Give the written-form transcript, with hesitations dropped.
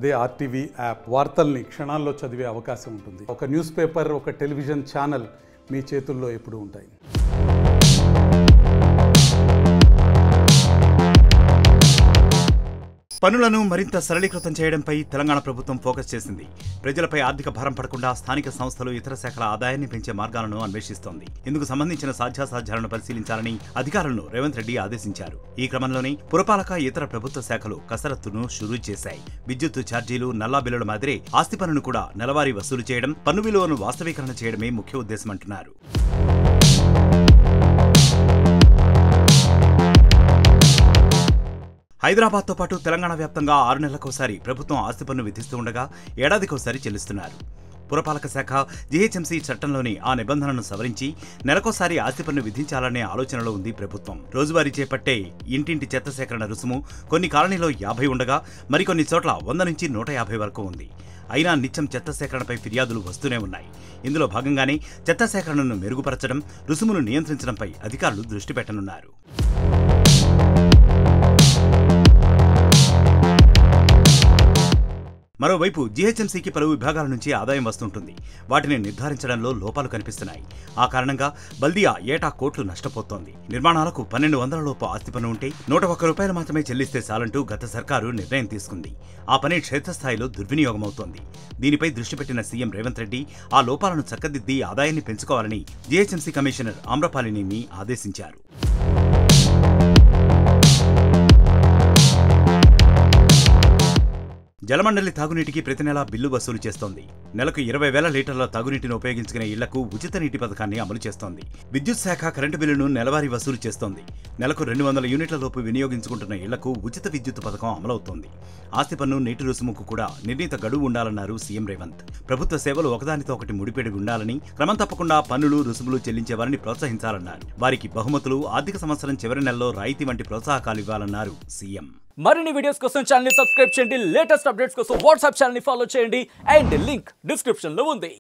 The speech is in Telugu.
అదే ఆర్టీవీ యాప్ వార్తల్ని క్షణాల్లో చదివే అవకాశం ఉంటుంది. ఒక న్యూస్ పేపర్, ఒక టెలివిజన్ ఛానల్ మీ చేతుల్లో ఎప్పుడూ ఉంటాయి. పనులను మరింత సరళీకృతం చేయడంపై తెలంగాణ ప్రభుత్వం ఫోకస్ చేసింది. ప్రజలపై ఆర్థిక భారం పడకుండా స్థానిక సంస్థలు ఇతర శాఖల ఆదాయాన్ని పెంచే మార్గాలను అన్వేషిస్తోంది. ఇందుకు సంబంధించిన సాధ్యాసాధ్యాలను పరిశీలించాలని అధికారులను రేవంత్ రెడ్డి ఆదేశించారు. ఈ క్రమంలోనే పురపాలక ఇతర ప్రభుత్వ శాఖలు కసరత్తును షురూ చేశాయి. విద్యుత్ ఛార్జీలు, నల్లా బిల్లుల మాదిరే ఆస్తి పన్నును కూడా నెలవారీ వసూలు చేయడం, పన్ను విలువను వాస్తవీకరణ చేయడమే ముఖ్య ఉద్దేశమంటున్నారు. హైదరాబాద్తో పాటు తెలంగాణ వ్యాప్తంగా 6 నెలలకోసారి ప్రభుత్వం ఆస్తి పన్ను విధిస్తూ ఉండగా ఏడాదికోసారి చెల్లిస్తున్నారు. పురపాలక శాఖ జీహెచ్ఎంసీ చట్టంలోని ఆ నిబంధనను సవరించి నెలకోసారి ఆస్తి పన్ను విధించాలనే ఆలోచనలో ఉంది ప్రభుత్వం. రోజువారీ చేపట్టే ఇంటింటి చెత్త సేకరణ రుసుము కొన్ని కాలనీలో 50 ఉండగా మరికొన్ని చోట్ల 100 నుంచి 150 వరకు ఉంది. అయినా నిత్యం చెత్త సేకరణపై ఫిర్యాదులు వస్తూనే ఉన్నాయి. ఇందులో భాగంగానే చెత్త సేకరణను మెరుగుపరచడం, రుసుమును నియంత్రించడంపై అధికారులు దృష్టి పెట్టనున్నారు. మరోవైపు జీహెచ్ఎంసీకి పలు విభాగాల నుంచి ఆదాయం వస్తుంటుంది. వాటిని నిర్ధారించడంలో లోపాలు కనిపిస్తున్నాయి. ఆ కారణంగా బల్దియా ఏటా కోట్లు నష్టపోతోంది. నిర్మాణాలకు 1200 లోపు ఆస్తి పన్ను ఉంటే 101 రూపాయలు మాత్రమే చెల్లిస్తే చాలంటూ గత సర్కారు నిర్ణయం తీసుకుంది. ఆ పని క్షేత్రస్థాయిలో దుర్వినియోగమవుతోంది. దీనిపై దృష్టి పెట్టిన సీఎం రేవంత్ రెడ్డి ఆ లోపాలను చక్కదిద్ది ఆదాయాన్ని పెంచుకోవాలని జీహెచ్ఎంసీ కమిషనర్ ఆమ్రపాలిని ఆదేశించారు. జలమండలి తాగునీటికి ప్రతి నెలా బిల్లు వసూలు చేస్తోంది. నెలకు 20,000 లీటర్ల తాగునీటిని ఉపయోగించుకునే ఇళ్లకు ఉచిత నీటి పథకాన్ని అమలు చేస్తోంది. విద్యుత్ శాఖ కరెంటు బిల్లును నెలవారీ వసూలు చేస్తోంది. నెలకు 200 యూనిట్ల లోపు వినియోగించుకుంటున్న ఇళ్లకు ఉచిత విద్యుత్ పథకం అమలవుతోంది. ఆస్తి పన్ను, నీటి రుసుముకు కూడా నిర్ణీత గడువు ఉండాలన్నారు సీఎం రేవంత్. ప్రభుత్వ సేవలు ఒకదానితో ఒకటి ముడిపెడి ఉండాలని, క్రమం తప్పకుండా పన్నులు, రుసుములు చెల్లించే వారిని ప్రోత్సహించాలన్నారు. వారికి బహుమతులు, ఆర్థిక సంవత్సరం చివరి నెలలో రాయితీ వంటి ప్రోత్సాహకాలు ఇవ్వాలన్నారు సీఎం. మరిన్ని వీడియోస్ కోసం ఛానల్ ని సబ్స్క్రైబ్ చేయండి. లేటెస్ట్ అప్డేట్స్ కోసం వాట్సాప్ ఛానల్ ని ఫాలో చేయండి. అండ్ లింక్ డిస్క్రిప్షన్ లో ఉంది.